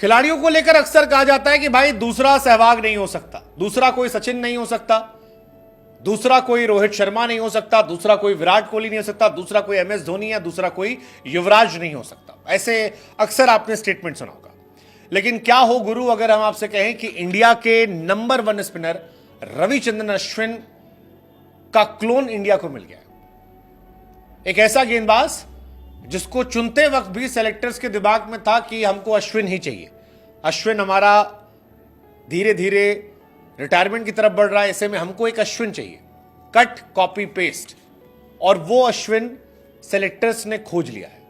खिलाड़ियों को लेकर अक्सर कहा जाता है कि भाई दूसरा सहवाग नहीं हो सकता, दूसरा कोई सचिन नहीं हो सकता, दूसरा कोई रोहित शर्मा नहीं हो सकता, दूसरा कोई विराट कोहली नहीं हो सकता, दूसरा कोई एमएस धोनी या दूसरा कोई युवराज नहीं हो सकता। ऐसे अक्सर आपने स्टेटमेंट सुना होगा। लेकिन क्या हो गुरु अगर हम आपसे कहें कि इंडिया के नंबर 1 स्पिनर रविचंद्रन अश्विन का क्लोन इंडिया को मिल गया। एक ऐसा गेंदबाज जिसको चुनते वक्त भी सेलेक्टर्स के दिमाग में था कि हमको अश्विन ही चाहिए, अश्विन हमारा धीरे धीरे रिटायरमेंट की तरफ बढ़ रहा है, ऐसे में हमको एक अश्विन चाहिए, कट कॉपी पेस्ट, और वो अश्विन सेलेक्टर्स ने खोज लिया है।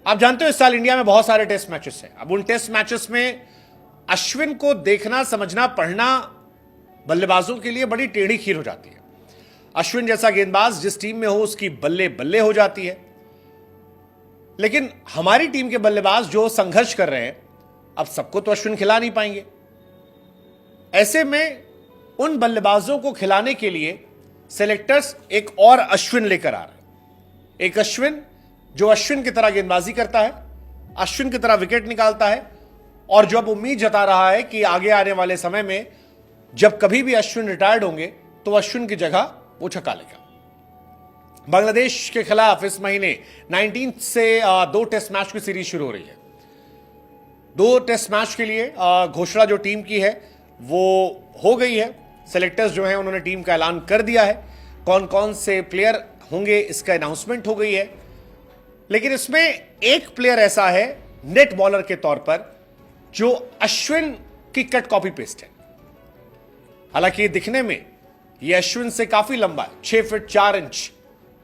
आप जानते हो इस साल इंडिया में बहुत सारे टेस्ट मैचेस हैं। अब उन टेस्ट मैचेस में अश्विन को देखना, समझना, पढ़ना बल्लेबाजों के लिए बड़ी टेढ़ी खीर हो जाती है। अश्विन जैसा गेंदबाज जिस टीम में हो उसकी बल्ले बल्ले हो जाती है। लेकिन हमारी टीम के बल्लेबाज जो संघर्ष कर रहे हैं, अब सबको तो अश्विन खिला नहीं पाएंगे। ऐसे में उन बल्लेबाजों को खिलाने के लिए सेलेक्टर्स एक और अश्विन लेकर आ रहे हैं। एक अश्विन जो अश्विन की तरह गेंदबाजी करता है, अश्विन की तरह विकेट निकालता है, और जो अब उम्मीद जता रहा है कि आगे आने वाले समय में जब कभी भी अश्विन रिटायर्ड होंगे तो अश्विन की जगह वो छका लेगा। बांग्लादेश के खिलाफ इस महीने 19 से 2 टेस्ट मैच की सीरीज शुरू हो रही है। 2 टेस्ट मैच के लिए घोषणा जो टीम की है वो हो गई है। सेलेक्टर्स जो हैं उन्होंने टीम का ऐलान कर दिया है, कौन कौन से प्लेयर होंगे इसका अनाउंसमेंट हो गई है। लेकिन इसमें एक प्लेयर ऐसा है नेट बॉलर के तौर पर जो अश्विन की कट कॉपी पेस्ट है। हालांकि दिखने में यह अश्विन से काफी लंबा है, 6 फीट 4 इंच।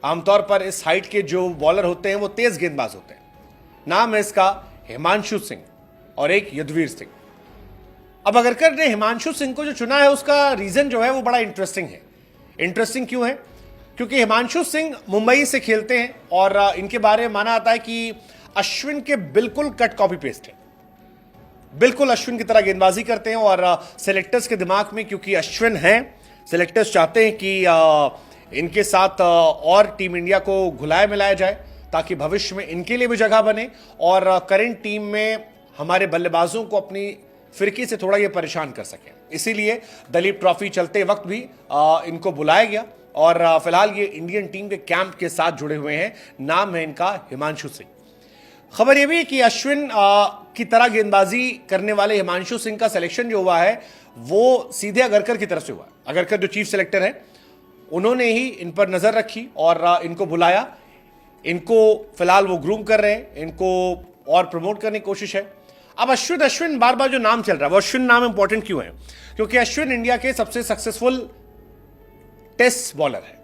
आमतौर पर इस हाइट के जो बॉलर होते हैं वो तेज गेंदबाज होते हैं। नाम है इसका हिमांशु सिंह और एक युद्धवीर सिंह। अब अगरकर ने हिमांशु सिंह को जो चुना है उसका रीजन जो है वो बड़ा इंटरेस्टिंग है। इंटरेस्टिंग क्यों है? क्योंकि हिमांशु सिंह मुंबई से खेलते हैं और इनके बारे में माना जाता है कि अश्विन के बिल्कुल कट कॉपी पेस्ट है, बिल्कुल अश्विन की तरह गेंदबाजी करते हैं। और सेलेक्टर्स के दिमाग में क्योंकि अश्विन हैं, सेलेक्टर्स चाहते हैं कि इनके साथ और टीम इंडिया को घुलाया मिलाया जाए ताकि भविष्य में इनके लिए भी जगह बने और करंट टीम में हमारे बल्लेबाजों को अपनी फिरकी से थोड़ा ये परेशान कर सके। इसीलिए दलीप ट्रॉफी चलते वक्त भी इनको बुलाया गया और फिलहाल ये इंडियन टीम के कैंप के साथ जुड़े हुए हैं। नाम है इनका हिमांशु सिंह। खबर यह भी है कि अश्विन की तरह गेंदबाजी करने वाले हिमांशु सिंह का सिलेक्शन जो हुआ है वो सीधे अगरकर की तरफ से हुआ। अगरकर जो चीफ सेलेक्टर है उन्होंने ही इन पर नजर रखी और इनको बुलाया। इनको फिलहाल वो ग्रूम कर रहे हैं, इनको और प्रमोट करने की कोशिश है। अब अश्विन बार बार जो नाम चल रहा है वो अश्विन नाम इंपॉर्टेंट क्यों है? क्योंकि अश्विन इंडिया के सबसे सक्सेसफुल टेस्ट बॉलर है।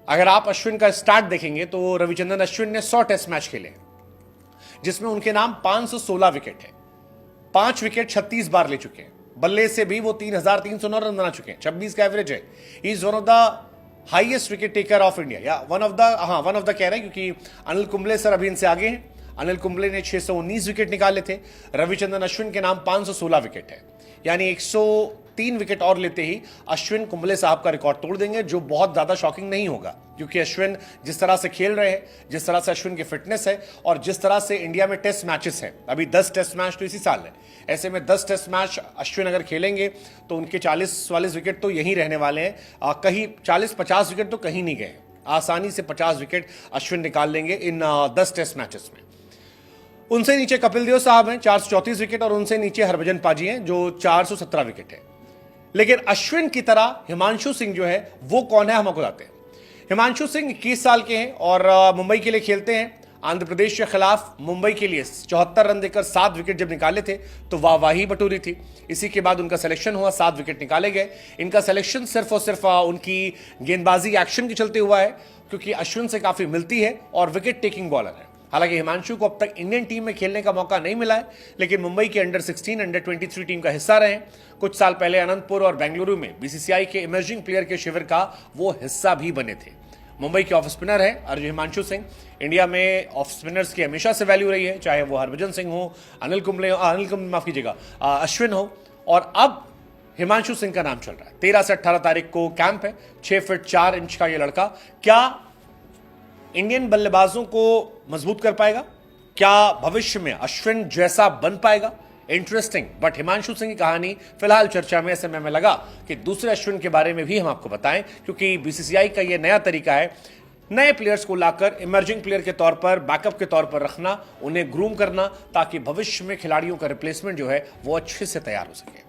अगर आप अश्विन का स्टार्ट देखेंगे तो रविचंद्रन अश्विन ने 100 टेस्ट मैच खेले जिसमें उनके नाम 516 विकेट है, 5 विकेट 36 बार ले चुके हैं। बल्ले से भी वो 3309 रन बना चुके हैं, 26 का एवरेज है। He is one of the highest wicket taker of India, या वन ऑफ द कह रहे हैं क्योंकि अनिल कुंबले सर अभी इनसे आगे हैं। अनिल कुंबले ने 619 विकेट निकाले थे, रविचंद्रन अश्विन के नाम 516 विकेट है, यानी 103 विकेट और लेते ही अश्विन कुंबले साहब का रिकॉर्ड तोड़ देंगे, जो बहुत ज्यादा शॉकिंग नहीं होगा क्योंकि अश्विन जिस तरह से खेल रहे हैं, जिस तरह से अश्विन की फिटनेस है और जिस तरह से इंडिया में टेस्ट मैचेस हैं, अभी 10 टेस्ट मैच तो इसी साल है। ऐसे में 10 टेस्ट मैच अश्विन अगर खेलेंगे तो उनके 40-44 विकेट तो यहीं रहने वाले हैं। कहीं 40-50 विकेट तो कहीं नहीं गए। आसानी से 50 विकेट अश्विन निकाल लेंगे इन 10 टेस्ट मैचेस में। उनसे नीचे कपिल देव साहब हैं 434 विकेट, और उनसे नीचे हरभजन पाजी हैं जो 417 विकेट है। लेकिन अश्विन की तरह हिमांशु सिंह जो है वो कौन है, हम आपको बताते हैं। हिमांशु सिंह 21 साल के हैं और मुंबई के लिए खेलते हैं। आंध्र प्रदेश के खिलाफ मुंबई के लिए 74 रन देकर 7 विकेट जब निकाले थे तो वाहवाही बटोरी थी। इसी के बाद उनका सिलेक्शन हुआ, 7 विकेट निकाले गए। इनका सिलेक्शन सिर्फ और सिर्फ उनकी गेंदबाजी एक्शन के चलते हुआ है क्योंकि अश्विन से काफी मिलती है और विकेट टेकिंग बॉलर है। हालांकि हिमांशु को अब तक इंडियन टीम में खेलने का मौका नहीं मिला है, लेकिन मुंबई के अंडर 16, अंडर 23 टीम का हिस्सा रहे। कुछ साल पहले अनंतपुर और बेंगलुरु में बीसीसीआई के इमर्जिंग प्लेयर के शिविर का वो हिस्सा भी बने थे। मुंबई के ऑफ स्पिनर है अर्जुन हिमांशु सिंह। इंडिया में ऑफ स्पिनर्स की हमेशा से वैल्यू रही है, चाहे वो हरभजन सिंह हो, माफ कीजिएगा अश्विन हो, और अब हिमांशु सिंह का नाम चल रहा है। 13 से 18 तारीख को कैंप है। 6 फीट 4 इंच का ये लड़का क्या इंडियन बल्लेबाजों को मजबूत कर पाएगा? क्या भविष्य में अश्विन जैसा बन पाएगा? इंटरेस्टिंग। बट हिमांशु सिंह की कहानी फिलहाल चर्चा में, ऐसे में लगा कि दूसरे अश्विन के बारे में भी हम आपको बताएं, क्योंकि बीसीसीआई का यह नया तरीका है नए प्लेयर्स को लाकर इमर्जिंग प्लेयर के तौर पर, बैकअप के तौर पर रखना, उन्हें ग्रूम करना, ताकि भविष्य में खिलाड़ियों का रिप्लेसमेंट जो है वो अच्छे से तैयार हो सके।